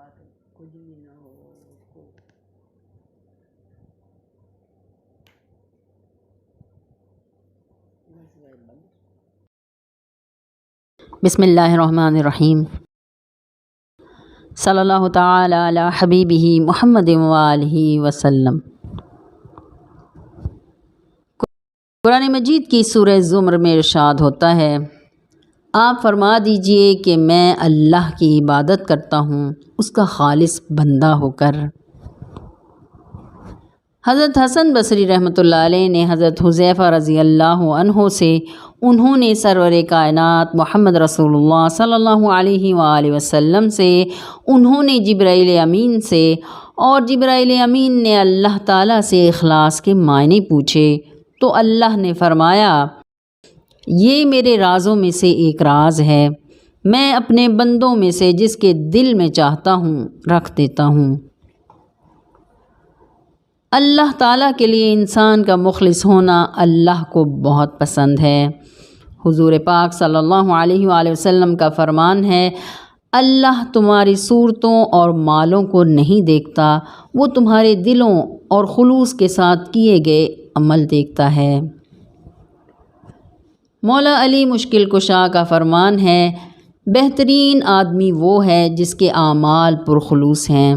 بات کچھ بھی نہ ہو اس کو بسم اللہ الرحمن الرحیم صلی اللہ تعالی علی حبیبہ محمد وآلہ وسلم۔ قرآن مجید کی سورہ زمر میں ارشاد ہوتا ہے، آپ فرما دیجئے کہ میں اللہ کی عبادت کرتا ہوں اس کا خالص بندہ ہو کر۔ حضرت حسن بصری رحمۃ اللہ علیہ نے حضرت حذیفہ رضی اللہ عنہ سے انہوں نے سرور کائنات محمد رسول اللہ صلی اللہ علیہ وآلہ وسلم سے، انہوں نے جبرائیل امین سے، اور جبرائیل امین نے اللہ تعالیٰ سے اخلاص کے معنی پوچھے تو اللہ نے فرمایا، یہ میرے رازوں میں سے ایک راز ہے، میں اپنے بندوں میں سے جس کے دل میں چاہتا ہوں رکھ دیتا ہوں۔ اللہ تعالیٰ کے لیے انسان کا مخلص ہونا اللہ کو بہت پسند ہے۔ حضور پاک صلی اللہ علیہ وآلہ وسلم کا فرمان ہے، اللہ تمہاری صورتوں اور مالوں کو نہیں دیکھتا، وہ تمہارے دلوں اور خلوص کے ساتھ کیے گئے عمل دیکھتا ہے۔ مولا علی مشکل کشا کا فرمان ہے، بہترین آدمی وہ ہے جس کے اعمال پرخلوص ہیں،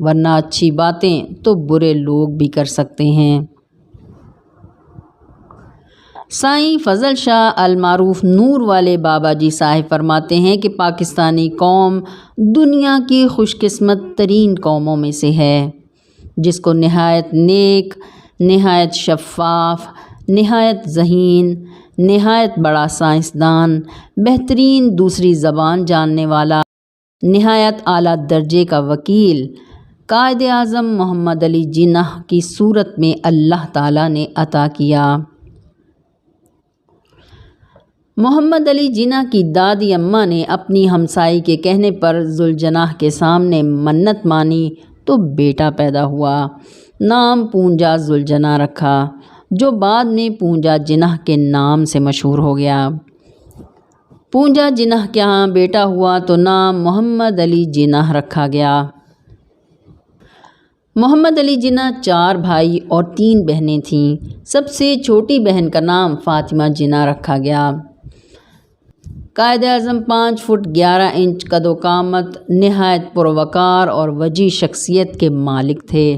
ورنہ اچھی باتیں تو برے لوگ بھی کر سکتے ہیں۔ سائیں فضل شاہ المعروف نور والے بابا جی صاحب فرماتے ہیں کہ پاکستانی قوم دنیا کی خوش قسمت ترین قوموں میں سے ہے، جس کو نہایت نیک، نہایت شفاف، نہایت ذہین، نہایت بڑا سائنسدان، بہترین دوسری زبان جاننے والا، نہایت اعلیٰ درجے کا وکیل، قائد اعظم محمد علی جناح کی صورت میں اللہ تعالیٰ نے عطا کیا۔ محمد علی جناح کی دادی اماں نے اپنی ہمسائی کے کہنے پر ذوالجناح کے سامنے منت مانی تو بیٹا پیدا ہوا، نام پونجا ذوالجناح رکھا، جو بعد میں پونجا جناح کے نام سے مشہور ہو گیا۔ پونجا جناح کے ہاں بیٹا ہوا تو نام محمد علی جناح رکھا گیا۔ محمد علی جناح 4 بھائی اور 3 بہنیں تھیں، سب سے چھوٹی بہن کا نام فاطمہ جناح رکھا گیا۔ قائد اعظم 5 فٹ 11 انچ قد و قامت، نہایت پروقار اور وجیح شخصیت کے مالک تھے۔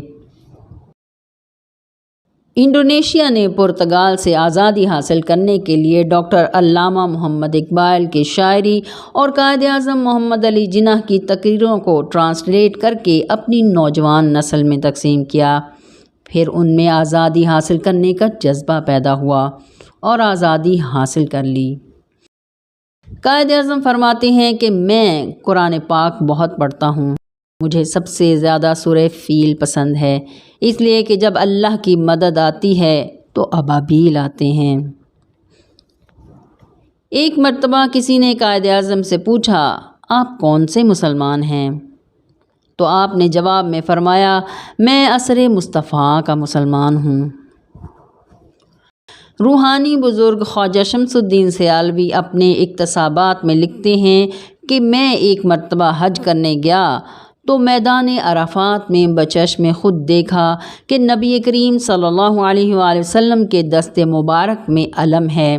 انڈونیشیا نے پرتگال سے آزادی حاصل کرنے کے لیے ڈاکٹر علامہ محمد اقبال کی شاعری اور قائد اعظم محمد علی جناح کی تقریروں کو ٹرانسلیٹ کر کے اپنی نوجوان نسل میں تقسیم کیا، پھر ان میں آزادی حاصل کرنے کا جذبہ پیدا ہوا اور آزادی حاصل کر لی۔ قائد اعظم فرماتے ہیں کہ میں قرآن پاک بہت پڑھتا ہوں، مجھے سب سے زیادہ سورہ فیل پسند ہے، اس لیے کہ جب اللہ کی مدد آتی ہے تو ابابیل آتے ہیں۔ ایک مرتبہ کسی نے قائد اعظم سے پوچھا، آپ کون سے مسلمان ہیں؟ تو آپ نے جواب میں فرمایا، میں عصر مصطفیٰ کا مسلمان ہوں۔ روحانی بزرگ خواجہ شمس الدین سیالوی اپنے اقتصابات میں لکھتے ہیں کہ میں ایک مرتبہ حج کرنے گیا تو میدان عرفات میں بچشم خود دیکھا کہ نبی کریم صلی اللہ علیہ وآلہ وسلم کے دست مبارک میں علم ہے۔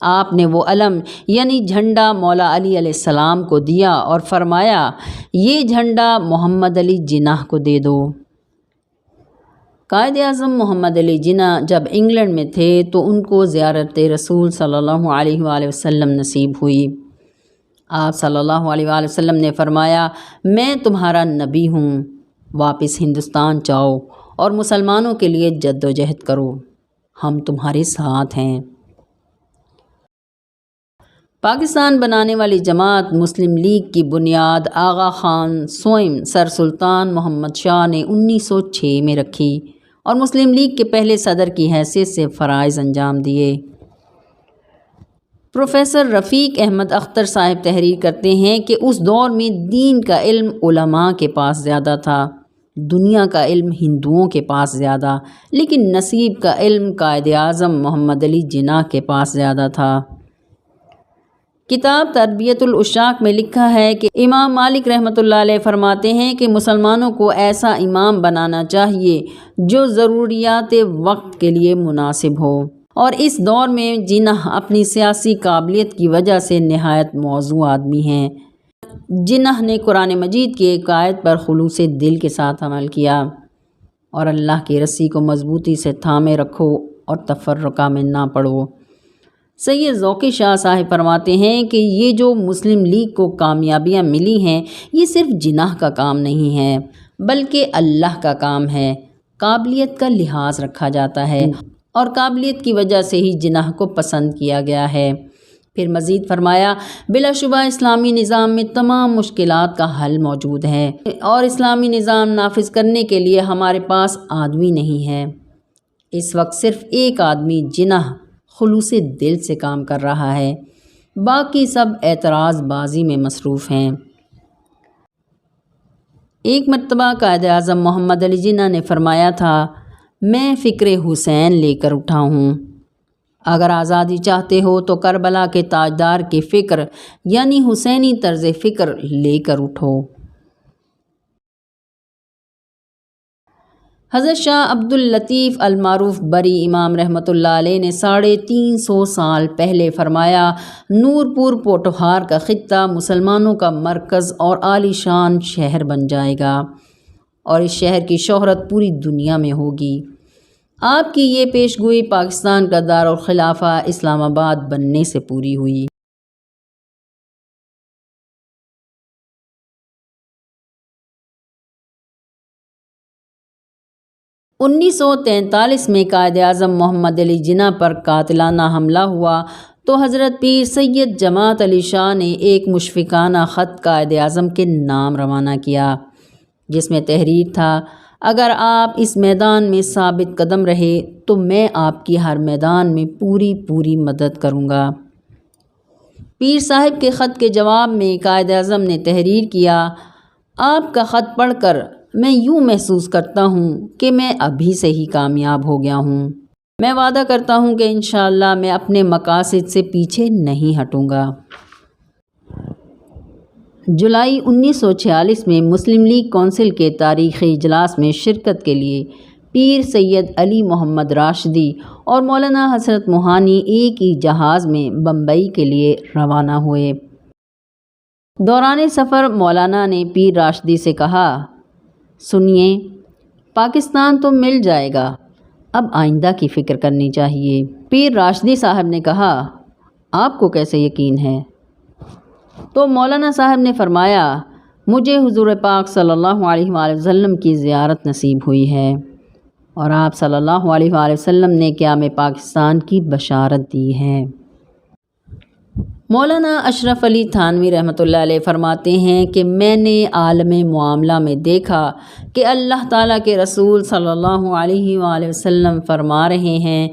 آپ نے وہ علم یعنی جھنڈا مولا علی علیہ السلام کو دیا اور فرمایا، یہ جھنڈا محمد علی جناح کو دے دو۔ قائد اعظم محمد علی جناح جب انگلینڈ میں تھے تو ان کو زیارت رسول صلی اللہ علیہ وآلہ وسلم نصیب ہوئی۔ آپ صلی اللہ علیہ وآلہ وسلم نے فرمایا، میں تمہارا نبی ہوں، واپس ہندوستان جاؤ اور مسلمانوں کے لیے جد و جہد کرو، ہم تمہارے ساتھ ہیں۔ پاکستان بنانے والی جماعت مسلم لیگ کی بنیاد آغا خان سوئم سر سلطان محمد شاہ نے 1906 میں رکھی اور مسلم لیگ کے پہلے صدر کی حیثیت سے فرائض انجام دیے۔ پروفیسر رفیق احمد اختر صاحب تحریر کرتے ہیں کہ اس دور میں دین کا علم علماء کے پاس زیادہ تھا، دنیا کا علم ہندوؤں کے پاس زیادہ، لیکن نصیب کا علم قائد اعظم محمد علی جناح کے پاس زیادہ تھا۔ کتاب تربیت العشاق میں لکھا ہے کہ امام مالک رحمۃ اللہ علیہ فرماتے ہیں کہ مسلمانوں کو ایسا امام بنانا چاہیے جو ضروریات وقت کے لیے مناسب ہو، اور اس دور میں جناح اپنی سیاسی قابلیت کی وجہ سے نہایت موزوں آدمی ہیں۔ جناح نے قرآن مجید کی ایک آیت پر خلوص دل کے ساتھ عمل کیا، اور اللہ کی رسی کو مضبوطی سے تھامے رکھو اور تفرقہ میں نہ پڑو۔ سید ذوقی شاہ صاحب فرماتے ہیں کہ یہ جو مسلم لیگ کو کامیابیاں ملی ہیں، یہ صرف جناح کا کام نہیں ہے بلکہ اللہ کا کام ہے۔ قابلیت کا لحاظ رکھا جاتا ہے اور قابلیت کی وجہ سے ہی جناح کو پسند کیا گیا ہے۔ پھر مزید فرمایا، بلا شبہ اسلامی نظام میں تمام مشکلات کا حل موجود ہے، اور اسلامی نظام نافذ کرنے کے لیے ہمارے پاس آدمی نہیں ہے۔ اس وقت صرف ایک آدمی جناح خلوص دل سے کام کر رہا ہے، باقی سب اعتراض بازی میں مصروف ہیں۔ ایک مرتبہ قائد اعظم محمد علی جناح نے فرمایا تھا، میں فکر حسین لے کر اٹھا ہوں۔ اگر آزادی چاہتے ہو تو کربلا کے تاجدار کی فکر یعنی حسینی طرز فکر لے کر اٹھو۔ حضرت شاہ عبد اللطیف المعروف بری امام رحمۃ اللہ علیہ نے 350 سال پہلے فرمایا، نور پور پوٹھوہار کا خطہ مسلمانوں کا مرکز اور عالی شان شہر بن جائے گا، اور اس شہر کی شہرت پوری دنیا میں ہوگی۔ آپ کی یہ پیشگوئی پاکستان کا دارالخلافہ اسلام آباد بننے سے پوری ہوئی۔ 1943 میں قائد اعظم محمد علی جناح پر قاتلانہ حملہ ہوا تو حضرت پیر سید جماعت علی شاہ نے ایک مشفقانہ خط قائد اعظم کے نام روانہ کیا، جس میں تحریر تھا، اگر آپ اس میدان میں ثابت قدم رہے تو میں آپ کی ہر میدان میں پوری مدد کروں گا۔ پیر صاحب کے خط کے جواب میں قائد اعظم نے تحریر کیا، آپ کا خط پڑھ کر میں یوں محسوس کرتا ہوں کہ میں ابھی سے ہی کامیاب ہو گیا ہوں۔ میں وعدہ کرتا ہوں کہ انشاءاللہ میں اپنے مقاصد سے پیچھے نہیں ہٹوں گا۔ جولائی 1946 میں مسلم لیگ کونسل کے تاریخی اجلاس میں شرکت کے لیے پیر سید علی محمد راشدی اور مولانا حسرت موہانی ایک ہی جہاز میں بمبئی کے لیے روانہ ہوئے۔ دوران سفر مولانا نے پیر راشدی سے کہا، سنیے، پاکستان تو مل جائے گا، اب آئندہ کی فکر کرنی چاہیے۔ پیر راشدی صاحب نے کہا، آپ کو کیسے یقین ہے؟ تو مولانا صاحب نے فرمایا، مجھے حضور پاک صلی اللہ علیہ وآلہ وسلم کی زیارت نصیب ہوئی ہے، اور آپ صلی اللہ علیہ وآلہ وسلم نے قیام پاکستان کی بشارت دی ہے۔ مولانا اشرف علی تھانوی رحمۃ اللہ علیہ فرماتے ہیں کہ میں نے عالم معاملہ میں دیکھا کہ اللہ تعالیٰ کے رسول صلی اللہ علیہ وآلہ وسلم فرما رہے ہیں،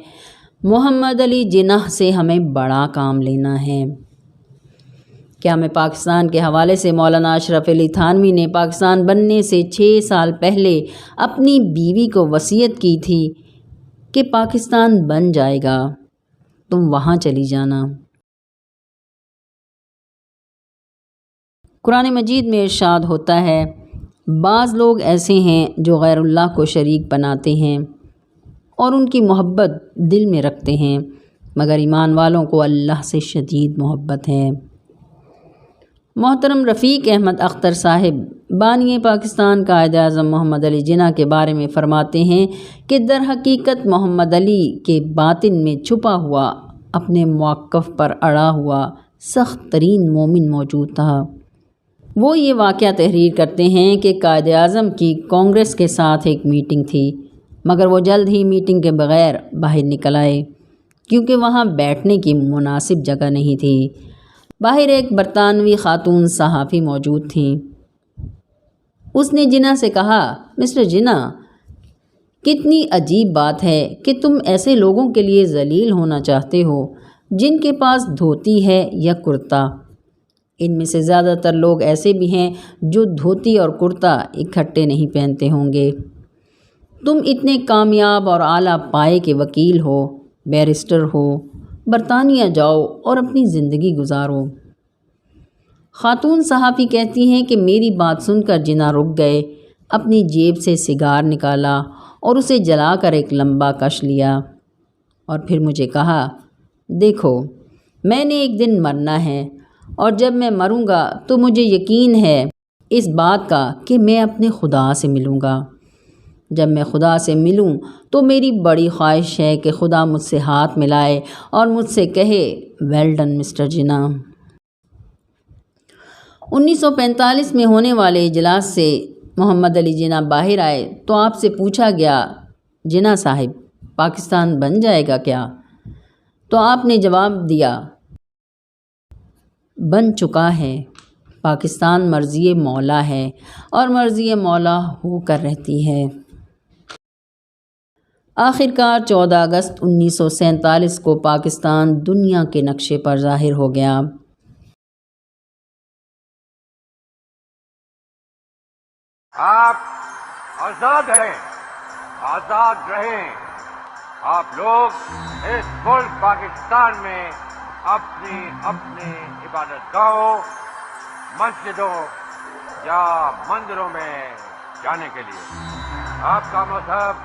محمد علی جناح سے ہمیں بڑا کام لینا ہے۔ قیام پاکستان کے حوالے سے مولانا اشرف علی تھانوی نے پاکستان بننے سے 6 سال پہلے اپنی بیوی کو وصیت کی تھی کہ پاکستان بن جائے گا، تم وہاں چلی جانا۔ قرآن مجید میں ارشاد ہوتا ہے، بعض لوگ ایسے ہیں جو غیر اللہ کو شریک بناتے ہیں اور ان کی محبت دل میں رکھتے ہیں، مگر ایمان والوں کو اللہ سے شدید محبت ہے۔ محترم رفیق احمد اختر صاحب بانی پاکستان قائد اعظم محمد علی جناح کے بارے میں فرماتے ہیں کہ در حقیقت محمد علی کے باطن میں چھپا ہوا، اپنے موقف پر اڑا ہوا سخت ترین مومن موجود تھا۔ وہ یہ واقعہ تحریر کرتے ہیں کہ قائد اعظم کی کانگریس کے ساتھ ایک میٹنگ تھی، مگر وہ جلد ہی میٹنگ کے بغیر باہر نکل آئے کیونکہ وہاں بیٹھنے کی مناسب جگہ نہیں تھی۔ باہر ایک برطانوی خاتون صحافی موجود تھیں۔ اس نے جناح سے کہا، مسٹر جناح، کتنی عجیب بات ہے کہ تم ایسے لوگوں کے لیے ذلیل ہونا چاہتے ہو جن کے پاس دھوتی ہے یا کرتا۔ ان میں سے زیادہ تر لوگ ایسے بھی ہیں جو دھوتی اور کرتا اکٹھے نہیں پہنتے ہوں گے۔ تم اتنے کامیاب اور اعلیٰ پائے کے وکیل ہو، بیرسٹر ہو، برطانیہ جاؤ اور اپنی زندگی گزارو۔ خاتون صحافی کہتی ہیں کہ میری بات سن کر جناح رک گئے، اپنی جیب سے سگار نکالا اور اسے جلا کر ایک لمبا کش لیا اور پھر مجھے کہا، دیکھو میں نے ایک دن مرنا ہے اور جب میں مروں گا تو مجھے یقین ہے اس بات کا کہ میں اپنے خدا سے ملوں گا۔ جب میں خدا سے ملوں تو میری بڑی خواہش ہے کہ خدا مجھ سے ہاتھ ملائے اور مجھ سے کہے، ویل ڈن مسٹر جناح۔ 1945 میں ہونے والے اجلاس سے محمد علی جناح باہر آئے تو آپ سے پوچھا گیا، جناح صاحب پاکستان بن جائے گا کیا؟ تو آپ نے جواب دیا، بن چکا ہے۔ پاکستان مرضی مولا ہے اور مرضی مولا ہو کر رہتی ہے۔ آخرکار 14 اگست 1947 کو پاکستان دنیا کے نقشے پر ظاہر ہو گیا۔ آپ آزاد ہیں، آزاد رہیں۔ آپ لوگ اس ملک پاکستان میں اپنی عبادت گاہوں، مسجدوں یا مندروں میں جانے کے لیے آپ کا مذہب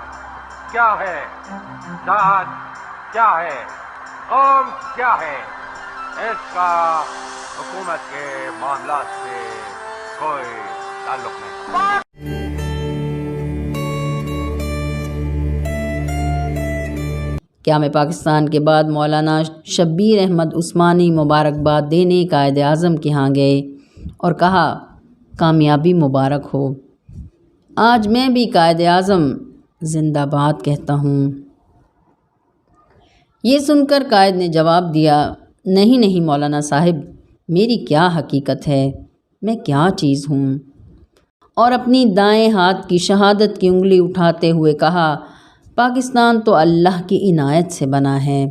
کیا ہے، ذات کیا ہے، قوم کیا ہے، اس کا حکومت کے معاملات سے کوئی تعلق نہیں۔ قیام پاکستان کے بعد مولانا شبیر احمد عثمانی مبارکباد دینے قائد اعظم کے ہاں گئے اور کہا، کامیابی مبارک ہو۔ آج میں بھی قائد اعظم زندہ باد کہتا ہوں۔ یہ سن کر قائد نے جواب دیا، نہیں مولانا صاحب، میری کیا حقیقت ہے، میں کیا چیز ہوں؟ اور اپنی دائیں ہاتھ کی شہادت کی انگلی اٹھاتے ہوئے کہا، پاکستان تو اللہ کی عنایت سے بنا ہے۔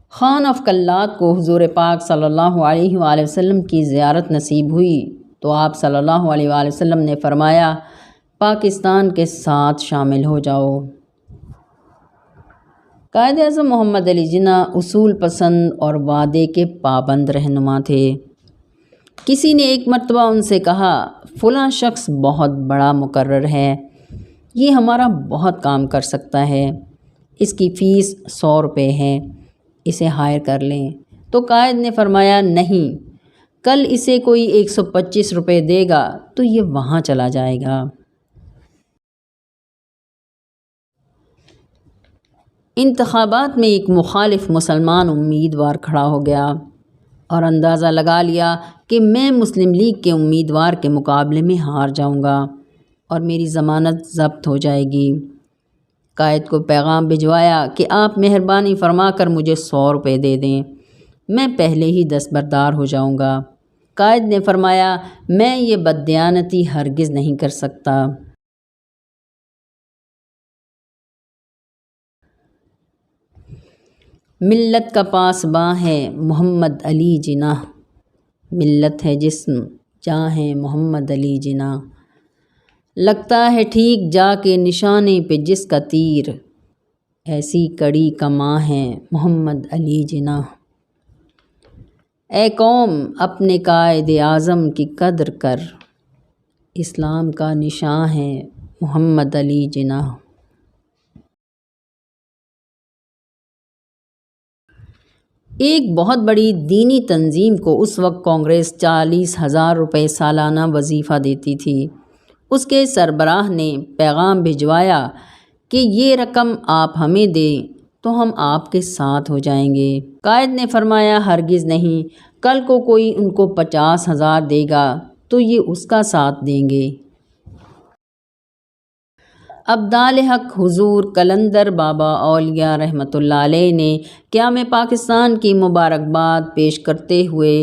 خان آف کلات کو حضور پاک صلی اللہ علیہ وآلہ وسلم کی زیارت نصیب ہوئی تو آپ صلی اللہ علیہ وآلہ وسلم نے فرمایا، پاکستان کے ساتھ شامل ہو جاؤ۔ قائد اعظم محمد علی جناح اصول پسند اور وعدے کے پابند رہنما تھے۔ کسی نے ایک مرتبہ ان سے کہا، فلاں شخص بہت بڑا مقرر ہے، یہ ہمارا بہت کام کر سکتا ہے، اس کی فیس 100 روپے ہے، اسے ہائر کر لیں۔ تو قائد نے فرمایا، نہیں، کل اسے کوئی 125 روپے دے گا تو یہ وہاں چلا جائے گا۔ انتخابات میں ایک مخالف مسلمان امیدوار کھڑا ہو گیا اور اندازہ لگا لیا کہ میں مسلم لیگ کے امیدوار کے مقابلے میں ہار جاؤں گا اور میری ضمانت ضبط ہو جائے گی۔ قائد کو پیغام بھجوایا کہ آپ مہربانی فرما کر مجھے 100 روپے دے دیں، میں پہلے ہی دستبردار ہو جاؤں گا۔ قائد نے فرمایا، میں یہ بددیانتی ہرگز نہیں کر سکتا۔ ملت کا پاسباں ہے محمد علی جناح، ملت ہے جسم، جاں ہے محمد علی جناح، لگتا ہے ٹھیک جا کے نشانے پہ جس کا تیر، ایسی کڑی کماں ہے محمد علی جناح۔ اے قوم اپنے قائد اعظم کی قدر کر، اسلام کا نشاں ہے محمد علی جناح۔ ایک بہت بڑی دینی تنظیم کو اس وقت کانگریس 40,000 روپے سالانہ وظیفہ دیتی تھی۔ اس کے سربراہ نے پیغام بھجوایا کہ یہ رقم آپ ہمیں دیں تو ہم آپ کے ساتھ ہو جائیں گے۔ قائد نے فرمایا، ہرگز نہیں، کل کو کوئی ان کو 50,000 دے گا تو یہ اس کا ساتھ دیں گے۔ ابدال حق حضور قلندر بابا اولیاء رحمۃ اللہ علیہ نے قیام پاکستان کی مبارکباد پیش کرتے ہوئے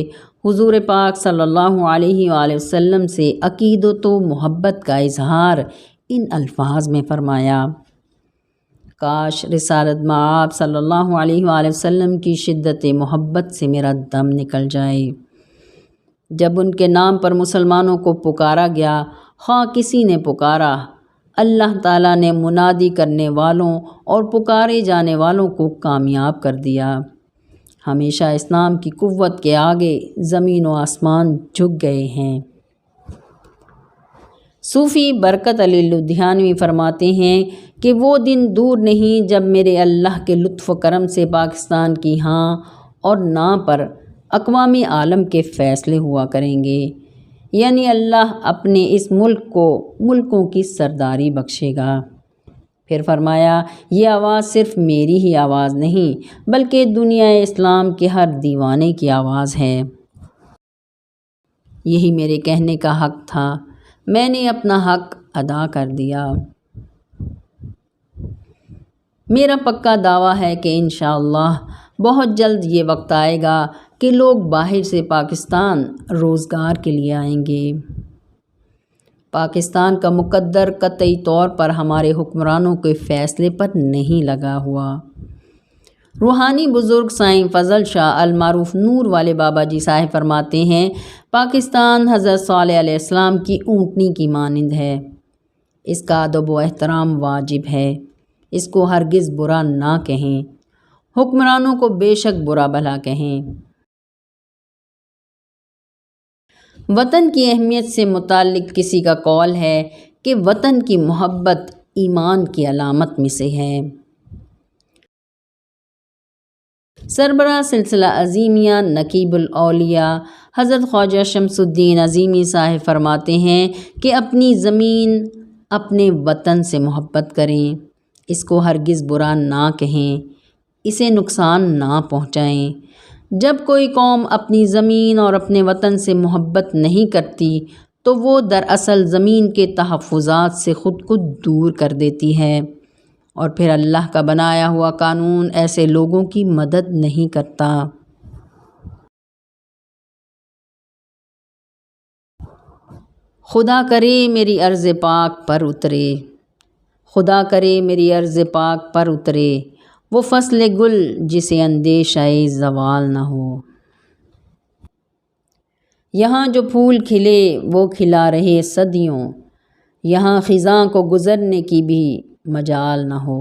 حضور پاک صلی اللہ علیہ وآلہ وسلم سے عقیدت و محبت کا اظہار ان الفاظ میں فرمایا، کاش رسالت مآب صلی اللہ علیہ وآلہ وسلم کی شدت محبت سے میرا دم نکل جائے۔ جب ان کے نام پر مسلمانوں کو پکارا گیا، خواہ کسی نے پکارا، اللہ تعالیٰ نے منادی کرنے والوں اور پکارے جانے والوں کو کامیاب کر دیا۔ ہمیشہ اسلام کی قوت کے آگے زمین و آسمان جھک گئے ہیں۔ صوفی برکت علی لدھیانوی فرماتے ہیں کہ وہ دن دور نہیں جب میرے اللہ کے لطف و کرم سے پاکستان کی ہاں اور نا پر اقوام عالم کے فیصلے ہوا کریں گے، یعنی اللہ اپنے اس ملک کو ملکوں کی سرداری بخشے گا۔ پھر فرمایا، یہ آواز صرف میری ہی آواز نہیں بلکہ دنیا اسلام کے ہر دیوانے کی آواز ہے۔ یہی میرے کہنے کا حق تھا، میں نے اپنا حق ادا کر دیا۔ میرا پکا دعویٰ ہے کہ انشاءاللہ بہت جلد یہ وقت آئے گا کہ لوگ باہر سے پاکستان روزگار کے لیے آئیں گے۔ پاکستان کا مقدر قطعی طور پر ہمارے حکمرانوں کے فیصلے پر نہیں لگا ہوا۔ روحانی بزرگ سائیں فضل شاہ المعروف نور والے بابا جی صاحب فرماتے ہیں، پاکستان حضرت صالح علیہ السلام کی اونٹنی کی مانند ہے، اس کا ادب و احترام واجب ہے، اس کو ہرگز برا نہ کہیں، حکمرانوں کو بے شک برا بھلا کہیں۔ وطن کی اہمیت سے متعلق کسی کا قول ہے کہ وطن کی محبت ایمان کی علامت میں سے ہے۔ سربراہ سلسلہ عظیمیہ نقیب الاولیاء حضرت خواجہ شمس الدین عظیمی صاحب فرماتے ہیں کہ اپنی زمین اپنے وطن سے محبت کریں، اس کو ہرگز برا نہ کہیں، اسے نقصان نہ پہنچائیں۔ جب کوئی قوم اپنی زمین اور اپنے وطن سے محبت نہیں کرتی تو وہ دراصل زمین کے تحفظات سے خود کو دور کر دیتی ہے، اور پھر اللہ کا بنایا ہوا قانون ایسے لوگوں کی مدد نہیں کرتا۔ خدا کرے میری ارض پاک پر اترے، خدا کرے میری ارض پاک پر اترے، وہ فصل گل جسے اندیشہ زوال نہ ہو۔ یہاں جو پھول کھلے وہ کھلا رہے صدیوں، یہاں خزاں کو گزرنے کی بھی مجال نہ ہو۔